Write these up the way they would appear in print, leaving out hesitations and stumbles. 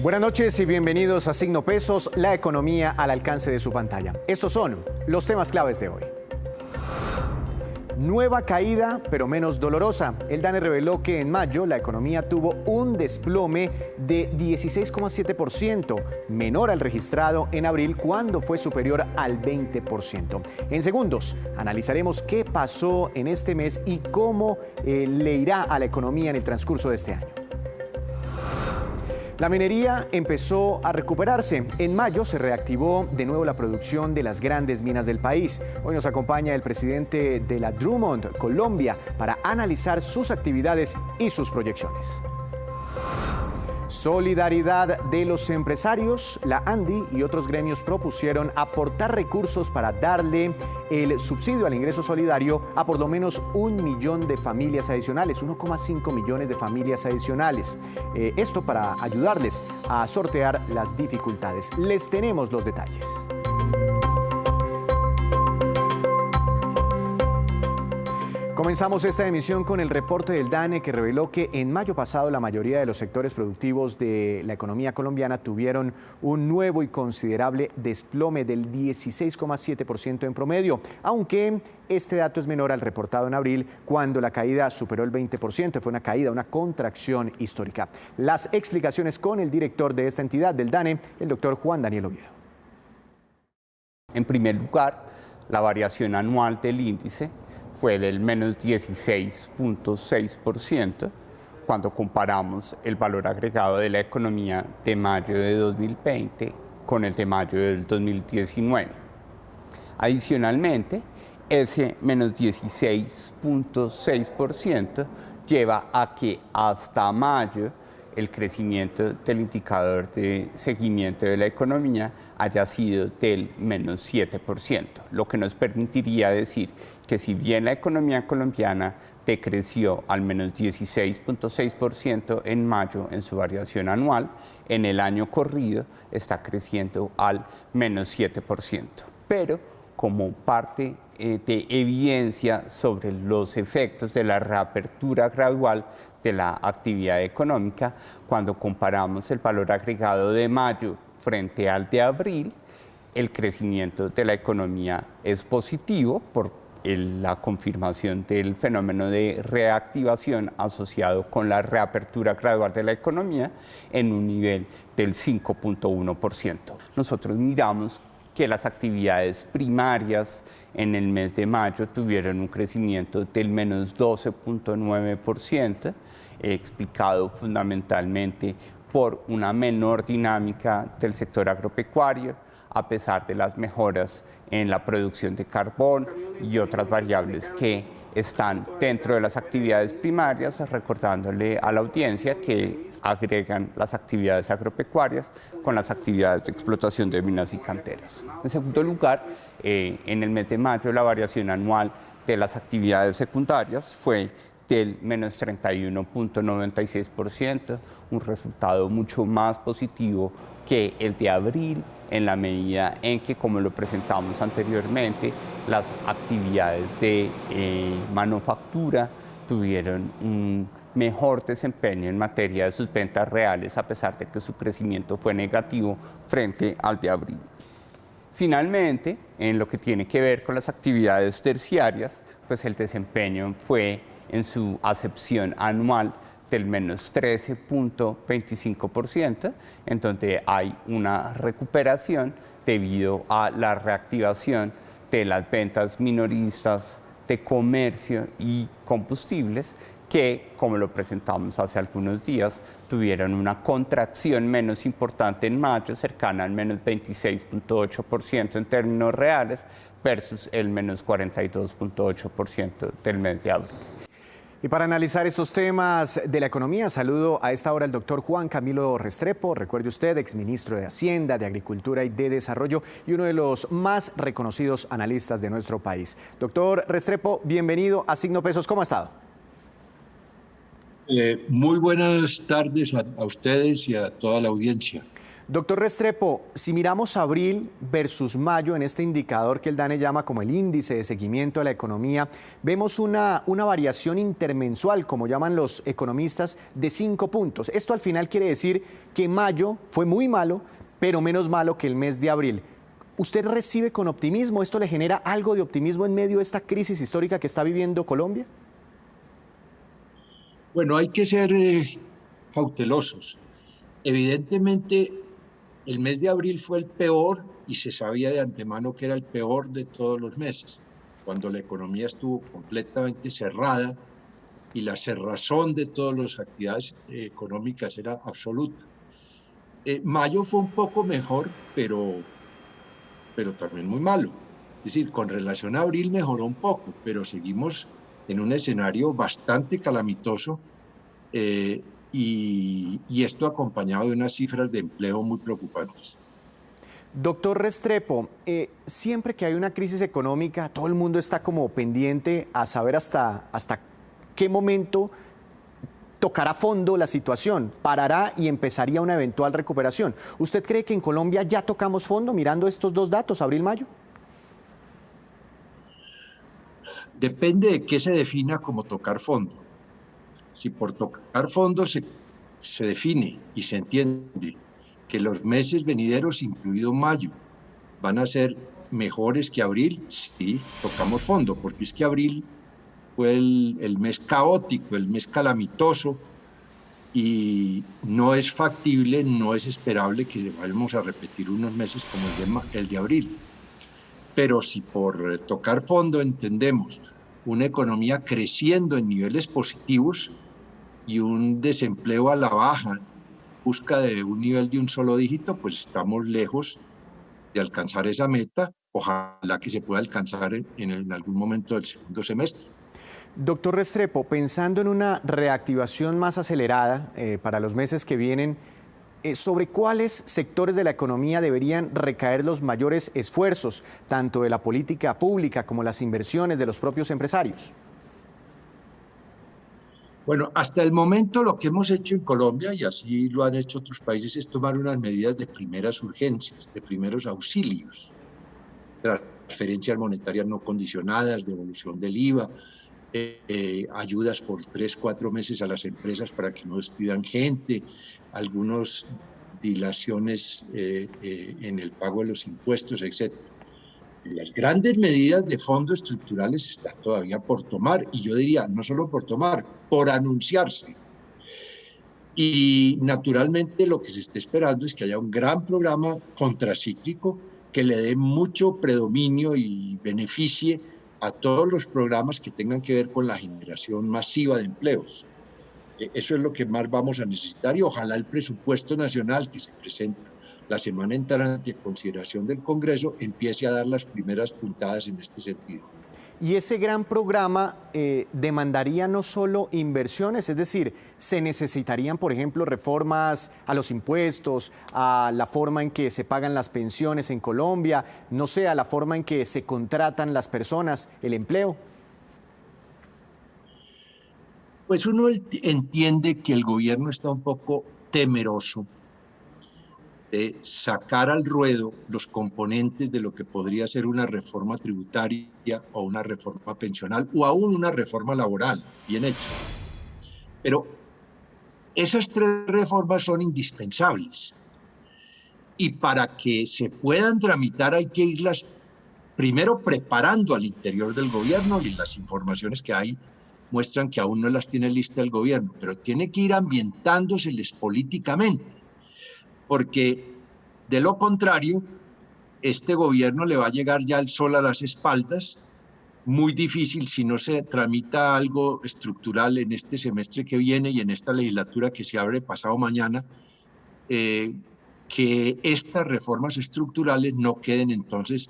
Buenas noches y bienvenidos a Signo Pesos, la economía al alcance de su pantalla. Estos son los temas claves de hoy. Nueva caída, pero menos dolorosa. El DANE reveló que en mayo la economía tuvo un desplome de 16,7%, menor al registrado en abril, cuando fue superior al 20%. En segundos, analizaremos qué pasó en este mes y cómo le irá a la economía en el transcurso de este año. La minería empezó a recuperarse. En mayo se reactivó de nuevo la producción de las grandes minas del país. Hoy nos acompaña el presidente de la Drummond, Colombia, para analizar sus actividades y sus proyecciones. Solidaridad de los empresarios. La ANDI y otros gremios propusieron aportar recursos para darle el subsidio al ingreso solidario a por lo menos 1 millón de familias adicionales, 1,5 millones de familias adicionales. Esto para ayudarles a sortear las dificultades. Les tenemos los detalles. Comenzamos esta emisión con el reporte del DANE que reveló que en mayo pasado la mayoría de los sectores productivos de la economía colombiana tuvieron un nuevo y considerable desplome del 16,7% en promedio, aunque este dato es menor al reportado en abril, cuando la caída superó el 20%, fue una caída, una contracción histórica. Las explicaciones con el director de esta entidad del DANE, el doctor Juan Daniel Oviedo. En primer lugar, la variación anual del índice fue del menos 16,6% cuando comparamos el valor agregado de la economía de mayo de 2020 con el de mayo del 2019. Adicionalmente, ese menos 16,6% lleva a que hasta mayo el crecimiento del indicador de seguimiento de la economía haya sido del menos 7%, lo que nos permitiría decir que si bien la economía colombiana decreció al menos 16,6% en mayo en su variación anual, en el año corrido está creciendo al menos 7%. Pero como parte de evidencia sobre los efectos de la reapertura gradual de la actividad económica, cuando comparamos el valor agregado de mayo frente al de abril, el crecimiento de la economía es positivo por la confirmación del fenómeno de reactivación asociado con la reapertura gradual de la economía en un nivel del 5,1%. Nosotros miramos que las actividades primarias en el mes de mayo tuvieron un crecimiento del menos 12,9%, explicado fundamentalmente por una menor dinámica del sector agropecuario, a pesar de las mejoras en la producción de carbón y otras variables que están dentro de las actividades primarias, recordándole a la audiencia que agregan las actividades agropecuarias con las actividades de explotación de minas y canteras. En segundo lugar, en el mes de mayo la variación anual de las actividades secundarias fue del menos 31,96%, un resultado mucho más positivo que el de abril, en la medida en que, como lo presentamos anteriormente, las actividades de manufactura tuvieron un mejor desempeño en materia de sus ventas reales, a pesar de que su crecimiento fue negativo frente al de abril. Finalmente, en lo que tiene que ver con las actividades terciarias, pues el desempeño fue en su acepción anual del menos 13,25%, en donde hay una recuperación debido a la reactivación de las ventas minoristas de comercio y combustibles, que, como lo presentamos hace algunos días, tuvieron una contracción menos importante en mayo, cercana al menos 26,8% en términos reales, versus el menos 42,8% del mes de abril. Y para analizar estos temas de la economía, saludo a esta hora al doctor Juan Camilo Restrepo, recuerde usted, exministro de Hacienda, de Agricultura y de Desarrollo y uno de los más reconocidos analistas de nuestro país. Doctor Restrepo, bienvenido a Signo Pesos, ¿cómo ha estado? Muy buenas tardes a ustedes y a toda la audiencia. Doctor Restrepo, si miramos abril versus mayo en este indicador que el DANE llama como el índice de seguimiento de la economía, vemos una variación intermensual, como llaman los economistas, de 5 puntos. Esto al final quiere decir que mayo fue muy malo, pero menos malo que el mes de abril. ¿Usted recibe con optimismo? ¿Esto le genera algo de optimismo en medio de esta crisis histórica que está viviendo Colombia? Bueno, hay que ser cautelosos. Evidentemente, el mes de abril fue el peor y se sabía de antemano que era el peor de todos los meses, cuando la economía estuvo completamente cerrada y la cerrazón de todas las actividades económicas era absoluta. Mayo fue un poco mejor, pero también muy malo. Es decir, con relación a abril mejoró un poco, pero seguimos en un escenario bastante calamitoso y esto acompañado de unas cifras de empleo muy preocupantes. Doctor Restrepo, siempre que hay una crisis económica, todo el mundo está como pendiente a saber hasta qué momento tocará fondo la situación, parará y empezaría una eventual recuperación. ¿Usted cree que en Colombia ya tocamos fondo mirando estos dos datos, abril-mayo? Depende de qué se defina como tocar fondo. Si por tocar fondo se define y se entiende que los meses venideros, incluido mayo, van a ser mejores que abril, sí, tocamos fondo, porque es que abril fue el mes caótico, el mes calamitoso, y no es factible, no es esperable que vayamos a repetir unos meses como el de abril. Pero si por tocar fondo entendemos una economía creciendo en niveles positivos y un desempleo a la baja, busca de un nivel de un solo dígito, pues estamos lejos de alcanzar esa meta. Ojalá que se pueda alcanzar en algún momento del segundo semestre. Doctor Restrepo, pensando en una reactivación más acelerada para los meses que vienen, ¿sobre cuáles sectores de la economía deberían recaer los mayores esfuerzos, tanto de la política pública como las inversiones de los propios empresarios? Bueno, hasta el momento lo que hemos hecho en Colombia, y así lo han hecho otros países, es tomar unas medidas de primeras urgencias, de primeros auxilios, transferencias monetarias no condicionadas, devolución del IVA, ayudas por 3, 4 meses a las empresas para que no despidan gente, algunas dilaciones en el pago de los impuestos, etc. Las grandes medidas de fondos estructurales están todavía por tomar, y yo diría, no solo por tomar, por anunciarse. Y naturalmente lo que se está esperando es que haya un gran programa contracíclico que le dé mucho predominio y beneficie a todos los programas que tengan que ver con la generación masiva de empleos. Eso es lo que más vamos a necesitar, y ojalá el presupuesto nacional que se presenta la semana entrante a consideración del Congreso empiece a dar las primeras puntadas en este sentido. Y ese gran programa demandaría no solo inversiones, es decir, se necesitarían, por ejemplo, reformas a los impuestos, a la forma en que se pagan las pensiones en Colombia, no sé, a la forma en que se contratan las personas, el empleo. Pues uno entiende que el gobierno está un poco temeroso de sacar al ruedo los componentes de lo que podría ser una reforma tributaria o una reforma pensional o aún una reforma laboral bien hecha. Pero esas 3 reformas son indispensables, y para que se puedan tramitar hay que irlas primero preparando al interior del gobierno, y las informaciones que hay muestran que aún no las tiene lista el gobierno, pero tiene que ir ambientándoseles políticamente, porque de lo contrario, este gobierno le va a llegar ya el sol a las espaldas, muy difícil si no se tramita algo estructural en este semestre que viene y en esta legislatura que se abre pasado mañana, que estas reformas estructurales no queden entonces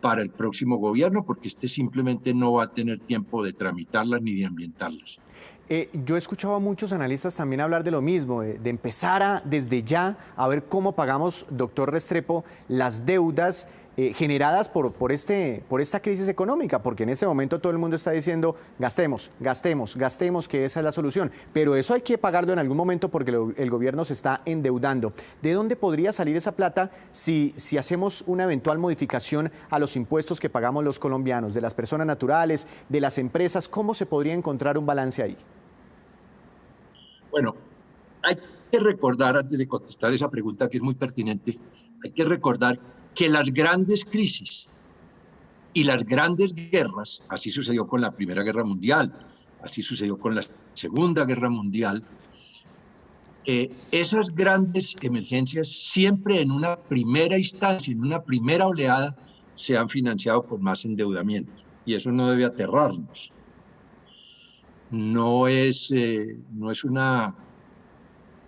para el próximo gobierno, porque este simplemente no va a tener tiempo de tramitarlas ni de ambientarlas. Yo he escuchado a muchos analistas también hablar de lo mismo, de empezar desde ya a ver cómo pagamos, doctor Restrepo, las deudas generadas por esta crisis económica, porque en este momento todo el mundo está diciendo gastemos, gastemos, gastemos, que esa es la solución. Pero eso hay que pagarlo en algún momento porque el gobierno se está endeudando. ¿De dónde podría salir esa plata si hacemos una eventual modificación a los impuestos que pagamos los colombianos, de las personas naturales, de las empresas? ¿Cómo se podría encontrar un balance ahí? Bueno, hay que recordar, antes de contestar esa pregunta que es muy pertinente, hay que recordar que las grandes crisis y las grandes guerras, así sucedió con la Primera Guerra Mundial, así sucedió con la Segunda Guerra Mundial, esas grandes emergencias siempre en una primera instancia, en una primera oleada, se han financiado con más endeudamiento. Y eso no debe aterrarnos. No es una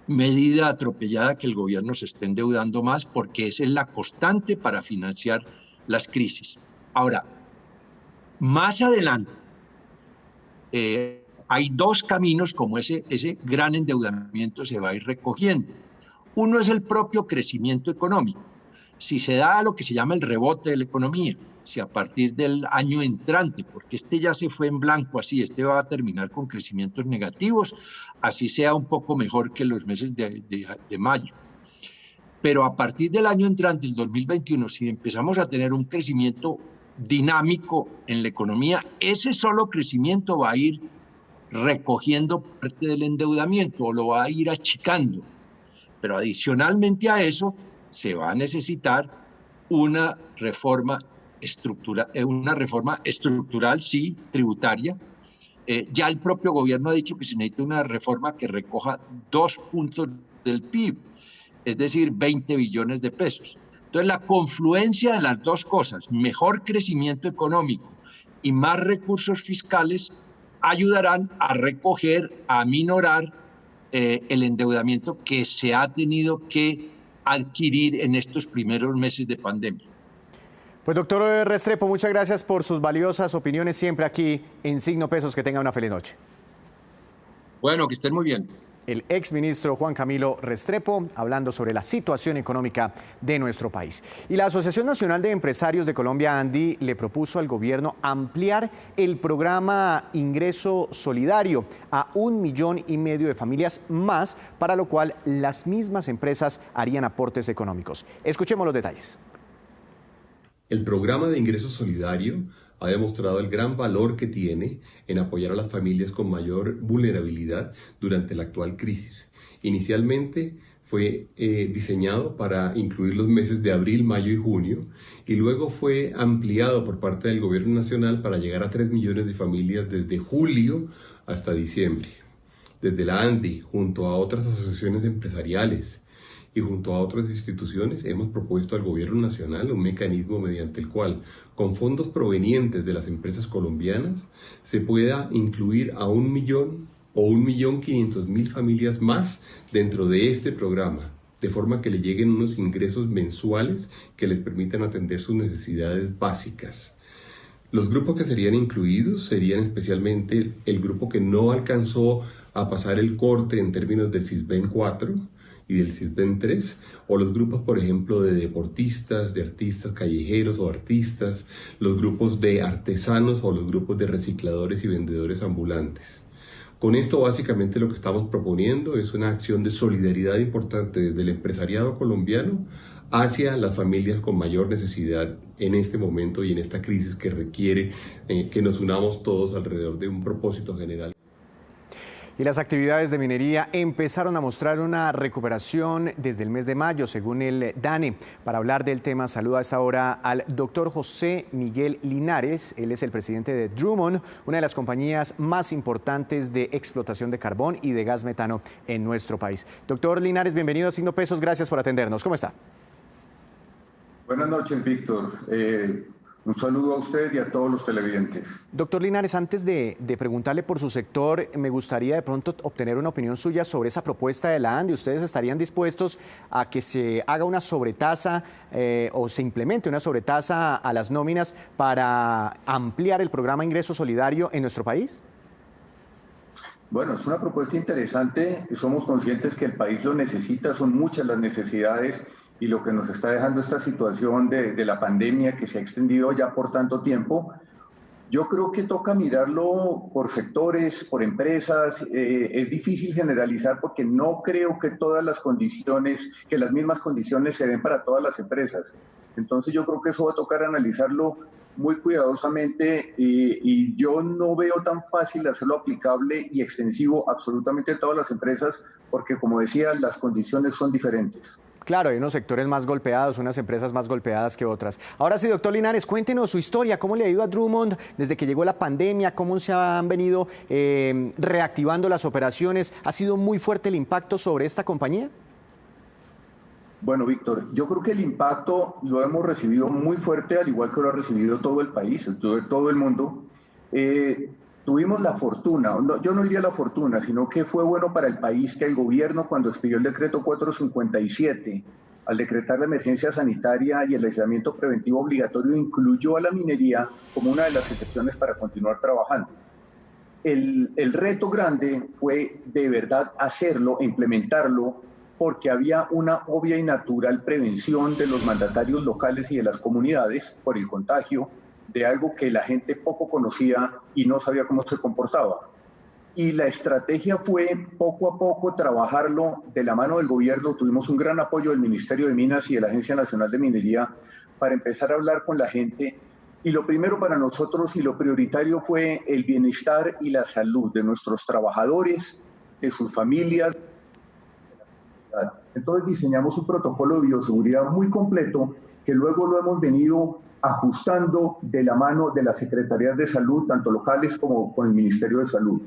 medida atropellada que el gobierno se esté endeudando más, porque esa es la constante para financiar las crisis. Ahora, más adelante, hay dos caminos como ese gran endeudamiento se va a ir recogiendo. Uno es el propio crecimiento económico. Si se da lo que se llama el rebote de la economía, si a partir del año entrante, porque este ya se fue en blanco así, este va a terminar con crecimientos negativos, así sea un poco mejor que los meses de mayo. Pero a partir del año entrante, el 2021, si empezamos a tener un crecimiento dinámico en la economía, ese solo crecimiento va a ir recogiendo parte del endeudamiento o lo va a ir achicando. Pero adicionalmente a eso, se va a necesitar una reforma estructural, sí, tributaria. Ya el propio gobierno ha dicho que se necesita una reforma que recoja 2 puntos del PIB, es decir, 20 billones de pesos. Entonces, la confluencia de las dos cosas, mejor crecimiento económico y más recursos fiscales, ayudarán a recoger, a aminorar el endeudamiento que se ha tenido que adquirir en estos primeros meses de pandemia. Pues doctor Restrepo, muchas gracias por sus valiosas opiniones siempre aquí en Signo Pesos. Que tenga una feliz noche. Bueno, que estén muy bien. El exministro Juan Camilo Restrepo hablando sobre la situación económica de nuestro país. Y la Asociación Nacional de Empresarios de Colombia, ANDI, le propuso al gobierno ampliar el programa Ingreso Solidario a 1,5 millones de familias más, para lo cual las mismas empresas harían aportes económicos. Escuchemos los detalles. El programa de ingreso solidario ha demostrado el gran valor que tiene en apoyar a las familias con mayor vulnerabilidad durante la actual crisis. Inicialmente fue diseñado para incluir los meses de abril, mayo y junio, y luego fue ampliado por parte del Gobierno Nacional para llegar a 3 millones de familias desde julio hasta diciembre. Desde la ANDI, junto a otras asociaciones empresariales y junto a otras instituciones, hemos propuesto al Gobierno Nacional un mecanismo mediante el cual, con fondos provenientes de las empresas colombianas, se pueda incluir a 1 millón o 1.500.000 familias más dentro de este programa, de forma que le lleguen unos ingresos mensuales que les permitan atender sus necesidades básicas. Los grupos que serían incluidos serían especialmente el grupo que no alcanzó a pasar el corte en términos del Sisbén 4, y del Sisbén 3, o los grupos, por ejemplo, de deportistas, de artistas callejeros o artistas, los grupos de artesanos o los grupos de recicladores y vendedores ambulantes. Con esto, básicamente, lo que estamos proponiendo es una acción de solidaridad importante desde el empresariado colombiano hacia las familias con mayor necesidad en este momento y en esta crisis que requiere que nos unamos todos alrededor de un propósito general. Y las actividades de minería empezaron a mostrar una recuperación desde el mes de mayo, según el DANE. Para hablar del tema, saluda a esta hora al doctor José Miguel Linares. Él es el presidente de Drummond, una de las compañías más importantes de explotación de carbón y de gas metano en nuestro país. Doctor Linares, bienvenido a Signo Pesos. Gracias por atendernos. ¿Cómo está? Buenas noches, Víctor. Un saludo a usted y a todos los televidentes. Doctor Linares, antes de preguntarle por su sector, me gustaría de pronto obtener una opinión suya sobre esa propuesta de la ANDI. ¿Ustedes estarían dispuestos a que se haga una sobretasa o se implemente una sobretasa a las nóminas para ampliar el programa Ingreso Solidario en nuestro país? Bueno, es una propuesta interesante. Somos conscientes que el país lo necesita, son muchas las necesidades y lo que nos está dejando esta situación de la pandemia que se ha extendido ya por tanto tiempo, yo creo que toca mirarlo por sectores, por empresas. Es difícil generalizar porque no creo que todas las condiciones, que las mismas condiciones se den para todas las empresas. Entonces yo creo que eso va a tocar analizarlo muy cuidadosamente y yo no veo tan fácil hacerlo aplicable y extensivo absolutamente a todas las empresas porque, como decía, las condiciones son diferentes. Claro, hay unos sectores más golpeados, unas empresas más golpeadas que otras. Ahora sí, doctor Linares, cuéntenos su historia, cómo le ha ido a Drummond desde que llegó la pandemia, cómo se han venido reactivando las operaciones. ¿Ha sido muy fuerte el impacto sobre esta compañía? Bueno, Víctor, yo creo que el impacto lo hemos recibido muy fuerte, al igual que lo ha recibido todo el país, todo el mundo. Tuvimos la fortuna, yo no diría la fortuna, sino que fue bueno para el país que el gobierno, cuando expidió el decreto 457, al decretar la emergencia sanitaria y el aislamiento preventivo obligatorio, incluyó a la minería como una de las excepciones para continuar trabajando. El reto grande fue de verdad hacerlo e implementarlo, porque había una obvia y natural prevención de los mandatarios locales y de las comunidades por el contagio de algo que la gente poco conocía y no sabía cómo se comportaba. Y la estrategia fue poco a poco trabajarlo de la mano del gobierno. Tuvimos un gran apoyo del Ministerio de Minas y de la Agencia Nacional de Minería para empezar a hablar con la gente. Y lo primero para nosotros y lo prioritario fue el bienestar y la salud de nuestros trabajadores, de sus familias. Entonces diseñamos un protocolo de bioseguridad muy completo que luego lo hemos venido ajustando de la mano de las secretarías de salud, tanto locales como con el Ministerio de Salud.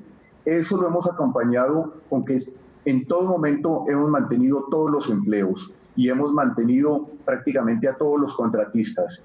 Eso lo hemos acompañado con que en todo momento hemos mantenido todos los empleos y hemos mantenido prácticamente a todos los contratistas.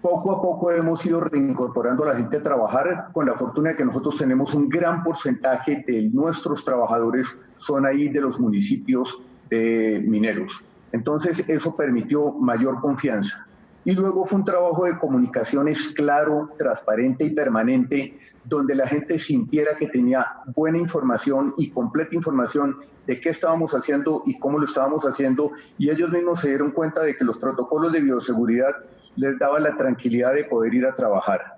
Poco a poco hemos ido reincorporando a la gente a trabajar, con la fortuna de que nosotros tenemos un gran porcentaje de nuestros trabajadores son ahí de los municipios mineros. Entonces eso permitió mayor confianza. Y luego fue un trabajo de comunicaciones claro, transparente y permanente, donde la gente sintiera que tenía buena información y completa información de qué estábamos haciendo y cómo lo estábamos haciendo, y ellos mismos se dieron cuenta de que los protocolos de bioseguridad les daban la tranquilidad de poder ir a trabajar.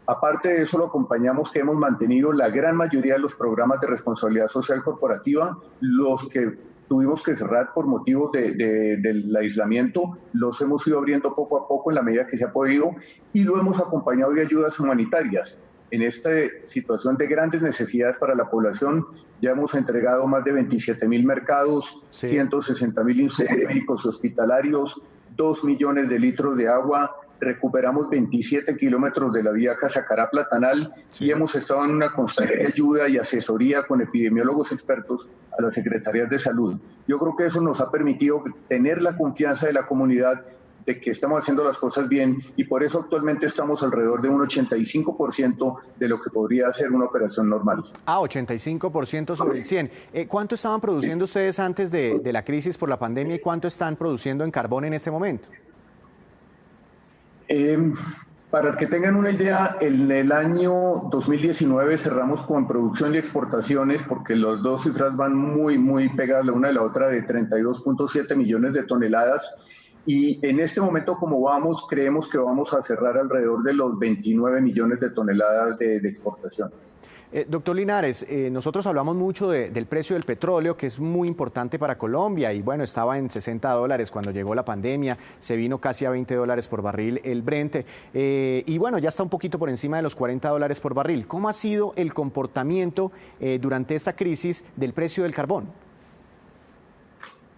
Aparte de eso, lo acompañamos que hemos mantenido la gran mayoría de los programas de responsabilidad social corporativa, los que tuvimos que cerrar por motivos del aislamiento, los hemos ido abriendo poco a poco en la medida que se ha podido y lo hemos acompañado de ayudas humanitarias. En esta situación de grandes necesidades para la población, ya hemos entregado más de 27.000 mercados, sí. 160.000 insumos médicos hospitalarios, 2 millones de litros de agua, recuperamos 27 kilómetros de la vía Casacará-Platanal, sí. Y hemos estado en una constante ayuda y asesoría con epidemiólogos expertos a las secretarías de salud. Yo creo que eso nos ha permitido tener la confianza de la comunidad de que estamos haciendo las cosas bien y por eso actualmente estamos alrededor de un 85% de lo que podría ser una operación normal. 85% sobre el 100. ¿Cuánto estaban produciendo ustedes antes de la crisis por la pandemia y cuánto están produciendo en carbón en este momento? Para que tengan una idea, en el año 2019 cerramos con producción y exportaciones, porque las dos cifras van muy pegadas la una de la otra, de 32.7 millones de toneladas. Y en este momento, como vamos, creemos que vamos a cerrar alrededor de los 29 millones de toneladas de exportación. Doctor Linares, nosotros hablamos mucho del precio del petróleo, que es muy importante para Colombia, y bueno, estaba en $60 cuando llegó la pandemia, se vino casi a $20 por barril el Brent, y bueno, ya está un poquito por encima de los $40 por barril. ¿Cómo ha sido el comportamiento durante esta crisis del precio del carbón?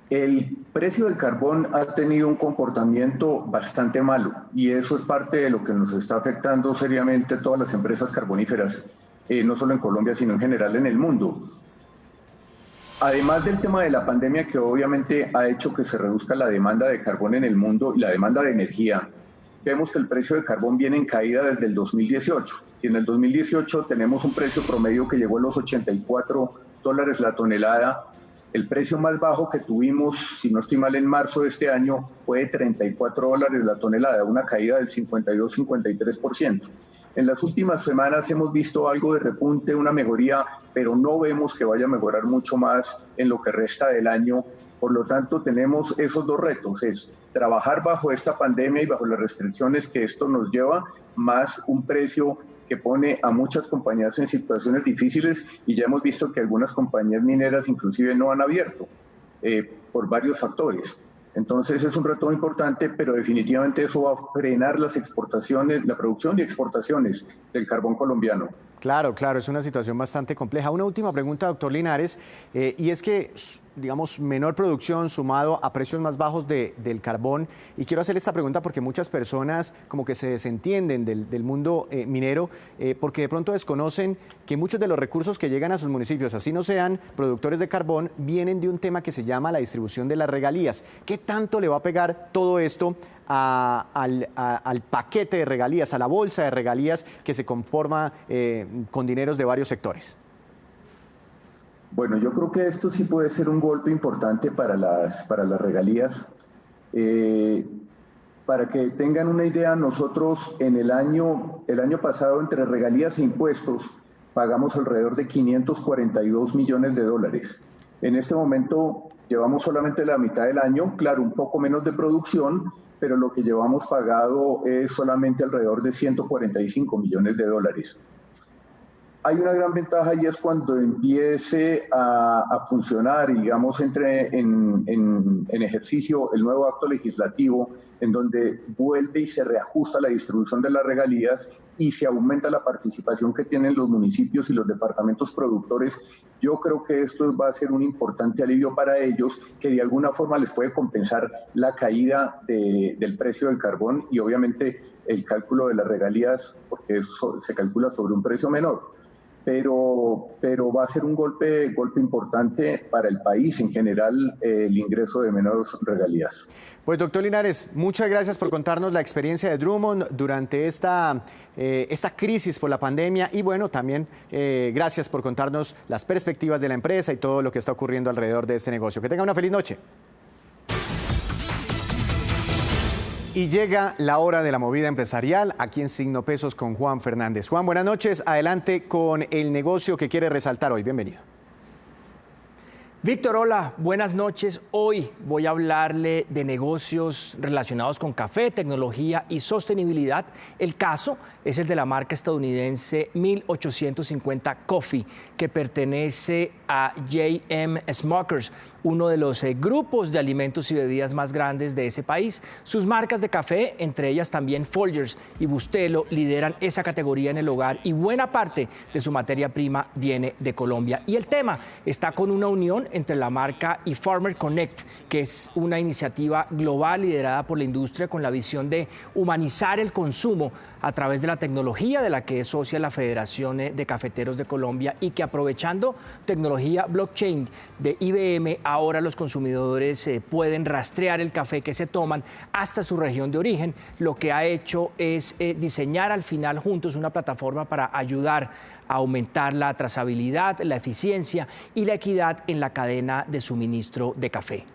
El precio del carbón ha tenido un comportamiento bastante malo, y eso es parte de lo que nos está afectando seriamente a todas las empresas carboníferas. No solo en Colombia, sino en general en el mundo. Además del tema de la pandemia, que obviamente ha hecho que se reduzca la demanda de carbón en el mundo y la demanda de energía, vemos que el precio de carbón viene en caída desde el 2018. Si en el 2018 tenemos un precio promedio que llegó a los $84 la tonelada, el precio más bajo que tuvimos, si no estoy mal, en marzo de este año fue de $34 la tonelada, una caída del 52-53%. En las últimas semanas hemos visto algo de repunte, una mejoría, pero no vemos que vaya a mejorar mucho más en lo que resta del año Por lo tanto, tenemos esos dos retos, es trabajar bajo esta pandemia y bajo las restricciones que esto nos lleva, más un precio que pone a muchas compañías en situaciones difíciles, y ya hemos visto que algunas compañías mineras inclusive no han abierto por varios factores. Entonces es un reto importante, pero definitivamente eso va a frenar las exportaciones, la producción y exportaciones del carbón colombiano. Claro, claro, es una situación bastante compleja. Una última pregunta, doctor Linares, y es que, digamos, menor producción sumado a precios más bajos del carbón, y quiero hacer esta pregunta porque muchas personas como que se desentienden del mundo minero, porque de pronto desconocen que muchos de los recursos que llegan a sus municipios, así no sean productores de carbón, vienen de un tema que se llama la distribución de las regalías. ¿Qué tanto le va a pegar todo esto al paquete de regalías, a la bolsa de regalías que se conforma con dineros de varios sectores? Bueno, yo creo que esto sí puede ser un golpe importante para las regalías. Para que tengan una idea, nosotros en el año pasado, entre regalías e impuestos, pagamos alrededor de 542 millones de dólares. En este momento llevamos solamente la mitad del año, claro, un poco menos de producción, pero lo que llevamos pagado es solamente alrededor de 145 millones de dólares. Hay una gran ventaja, y es cuando empiece a funcionar, digamos, entre en ejercicio el nuevo acto legislativo, en donde vuelve y se reajusta la distribución de las regalías y se aumenta la participación que tienen los municipios y los departamentos productores. Yo creo que esto va a ser un importante alivio para ellos, que de alguna forma les puede compensar la caída del precio del carbón y obviamente el cálculo de las regalías, porque eso se calcula sobre un precio menor. Pero va a ser un golpe importante para el país en general, el ingreso de menores regalías. Pues doctor Linares, muchas gracias por contarnos la experiencia de Drummond durante esta crisis por la pandemia, y bueno, también gracias por contarnos las perspectivas de la empresa y todo lo que está ocurriendo alrededor de este negocio. Que tenga una feliz noche. Y llega la hora de la movida empresarial aquí en Signo Pesos con Juan Fernández. Juan, buenas noches. Adelante con el negocio que quiere resaltar hoy. Bienvenido. Víctor, hola, buenas noches. Hoy voy a hablarle de negocios relacionados con café, tecnología y sostenibilidad. El caso es el de la marca estadounidense 1850 Coffee, que pertenece a J.M. Smuckers, uno de los grupos de alimentos y bebidas más grandes de ese país. Sus marcas de café, entre ellas también Folgers y Bustelo, lideran esa categoría en el hogar, y buena parte de su materia prima viene de Colombia. Y el tema está con una unión entre la marca y Farmer Connect, que es una iniciativa global liderada por la industria con la visión de humanizar el consumo a través de la tecnología de la que es socia la Federación de Cafeteros de Colombia, y que, aprovechando tecnología blockchain de IBM, ahora los consumidores pueden rastrear el café que se toman hasta su región de origen. Lo que ha hecho es diseñar al final juntos una plataforma para ayudar a aumentar la trazabilidad, la eficiencia y la equidad en la cadena de suministro de café.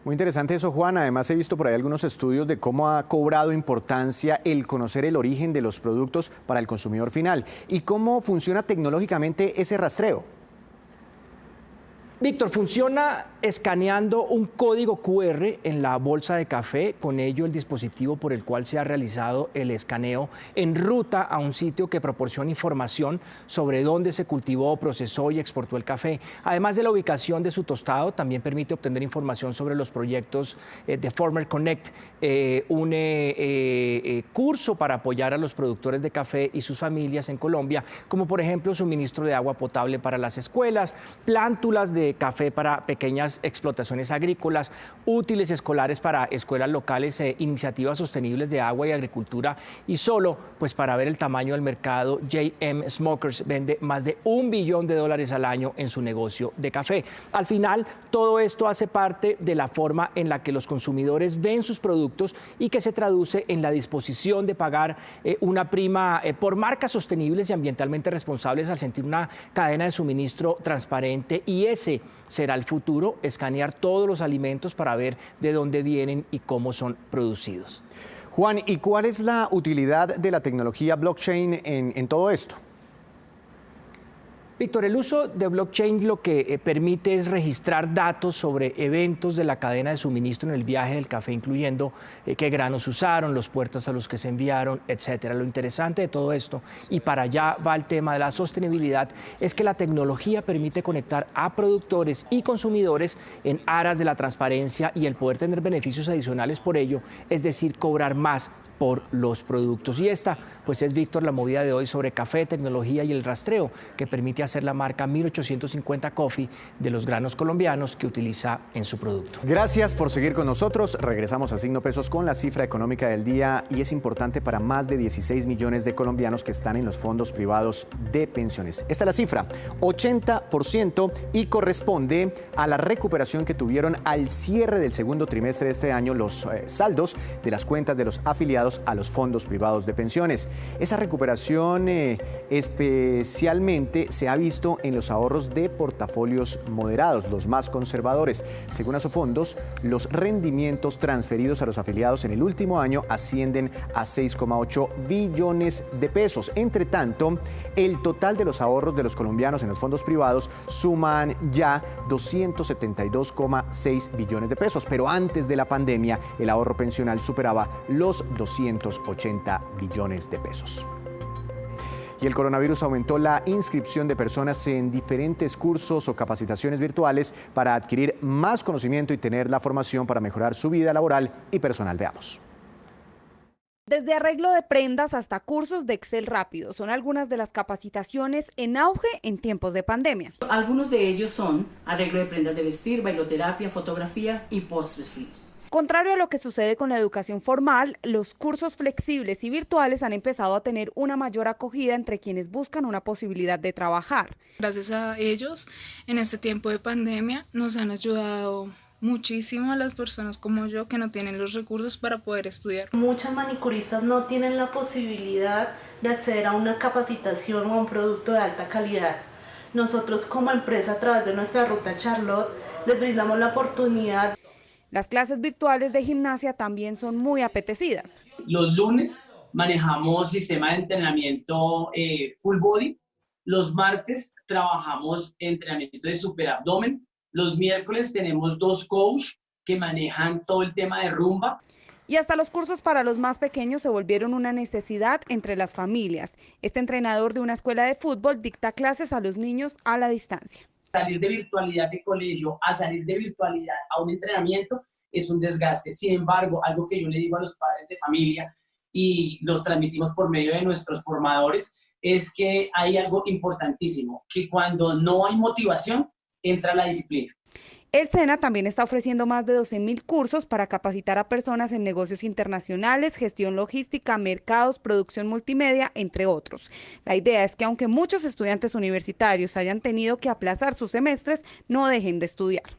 Muy interesante eso, Juan. Además, he visto por ahí algunos estudios de cómo ha cobrado importancia el conocer el origen de los productos para el consumidor final y cómo funciona tecnológicamente ese rastreo. Víctor, funciona escaneando un código QR en la bolsa de café, con ello el dispositivo por el cual se ha realizado el escaneo en ruta a un sitio que proporciona información sobre dónde se cultivó, procesó y exportó el café. Además de la ubicación de su tostado, también permite obtener información sobre los proyectos de Farmer Connect, un curso para apoyar a los productores de café y sus familias en Colombia, como por ejemplo suministro de agua potable para las escuelas, plántulas de café para pequeñas explotaciones agrícolas, útiles escolares para escuelas locales, iniciativas sostenibles de agua y agricultura. Y solo pues para ver el tamaño del mercado, J.M. Smuckers vende más de $1 billón al año en su negocio de café. Al final, todo esto hace parte de la forma en la que los consumidores ven sus productos y que se traduce en la disposición de pagar una prima por marcas sostenibles y ambientalmente responsables, al sentir una cadena de suministro transparente. Y ese será el futuro, escanear todos los alimentos para ver de dónde vienen y cómo son producidos. Juan, ¿y cuál es la utilidad de la tecnología blockchain en todo esto? Víctor, el uso de blockchain lo que permite es registrar datos sobre eventos de la cadena de suministro en el viaje del café, incluyendo qué granos usaron, los puertos a los que se enviaron, etcétera. Lo interesante de todo esto, y para allá va el tema de la sostenibilidad, es que la tecnología permite conectar a productores y consumidores en aras de la transparencia y el poder tener beneficios adicionales por ello, es decir, cobrar más por los productos. Y esta, pues es, Víctor, la movida de hoy sobre café, tecnología y el rastreo, que permite hacer la marca 1850 Coffee de los granos colombianos que utiliza en su producto. Gracias por seguir con nosotros. Regresamos a Signo Pesos con la cifra económica del día, y es importante para más de 16 millones de colombianos que están en los fondos privados de pensiones. Esta es la cifra, 80%, y corresponde a la recuperación que tuvieron al cierre del segundo trimestre de este año los saldos de las cuentas de los afiliados a los fondos privados de pensiones. Esa recuperación especialmente se ha visto en los ahorros de portafolios moderados, los más conservadores. Según Asofondos, los rendimientos transferidos a los afiliados en el último año ascienden a 6,8 billones de pesos. Entre tanto, el total de los ahorros de los colombianos en los fondos privados suman ya 272,6 billones de pesos, pero antes de la pandemia el ahorro pensional superaba los 280 billones de pesos. Y el coronavirus aumentó la inscripción de personas en diferentes cursos o capacitaciones virtuales para adquirir más conocimiento y tener la formación para mejorar su vida laboral y personal. Veamos. Desde arreglo de prendas hasta cursos de Excel rápido son algunas de las capacitaciones en auge en tiempos de pandemia. Algunos de ellos son arreglo de prendas de vestir, bailoterapia, fotografías y postres fríos. Contrario a lo que sucede con la educación formal, los cursos flexibles y virtuales han empezado a tener una mayor acogida entre quienes buscan una posibilidad de trabajar. Gracias a ellos, en este tiempo de pandemia, nos han ayudado muchísimo a las personas como yo que no tienen los recursos para poder estudiar. Muchas manicuristas no tienen la posibilidad de acceder a una capacitación o a un producto de alta calidad. Nosotros como empresa, a través de nuestra ruta Charlotte, les brindamos la oportunidad. Las clases virtuales de gimnasia también son muy apetecidas. Los lunes manejamos sistema de entrenamiento full body. Los martes trabajamos entrenamiento de superabdomen. Los miércoles tenemos 2 coaches que manejan todo el tema de rumba. Y hasta los cursos para los más pequeños se volvieron una necesidad entre las familias. Este entrenador de una escuela de fútbol dicta clases a los niños a la distancia. Salir de virtualidad de colegio a salir de virtualidad a un entrenamiento es un desgaste. Sin embargo, algo que yo le digo a los padres de familia y los transmitimos por medio de nuestros formadores es que hay algo importantísimo, que cuando no hay motivación, entra la disciplina. El SENA también está ofreciendo más de 12.000 cursos para capacitar a personas en negocios internacionales, gestión logística, mercados, producción multimedia, entre otros. La idea es que aunque muchos estudiantes universitarios hayan tenido que aplazar sus semestres, no dejen de estudiar.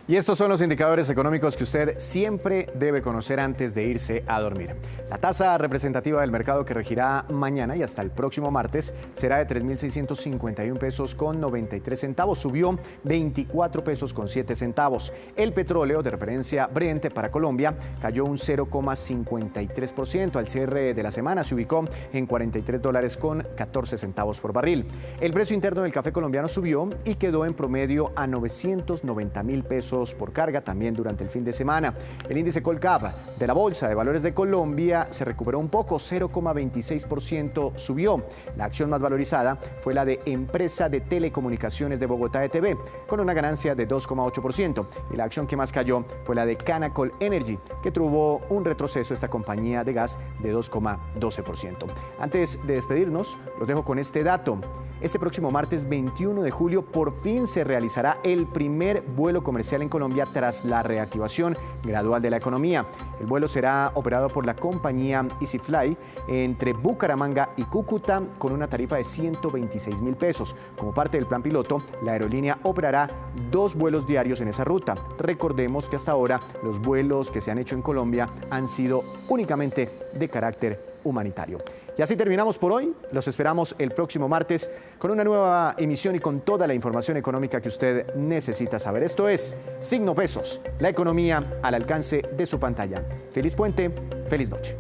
Y estos son los indicadores económicos que usted siempre debe conocer antes de irse a dormir. La tasa representativa del mercado que regirá mañana y hasta el próximo martes será de 3.651 pesos con 93 centavos. Subió 24 pesos con 7 centavos. El petróleo de referencia Brent para Colombia cayó un 0,53%. Al cierre de la semana se ubicó en $43 con 14 centavos por barril. El precio interno del café colombiano subió y quedó en promedio a 990.000 pesos por carga también durante el fin de semana. El índice Colcap de la Bolsa de Valores de Colombia se recuperó un poco, 0,26% subió. La acción más valorizada fue la de Empresa de Telecomunicaciones de Bogotá ETB, con una ganancia de 2,8%. Y la acción que más cayó fue la de Canacol Energy, que tuvo un retroceso, esta compañía de gas, de 2,12%. Antes de despedirnos, los dejo con este dato. Este próximo martes 21 de julio por fin se realizará el primer vuelo comercial en Colombia tras la reactivación gradual de la economía. El vuelo será operado por la compañía EasyFly entre Bucaramanga y Cúcuta con una tarifa de 126.000 pesos. Como parte del plan piloto, la aerolínea operará 2 vuelos diarios en esa ruta. Recordemos que hasta ahora los vuelos que se han hecho en Colombia han sido únicamente de carácter humanitario. Y así terminamos por hoy. Los esperamos el próximo martes con una nueva emisión y con toda la información económica que usted necesita saber. Esto es Signo Pesos, la economía al alcance de su pantalla. Feliz puente, feliz noche.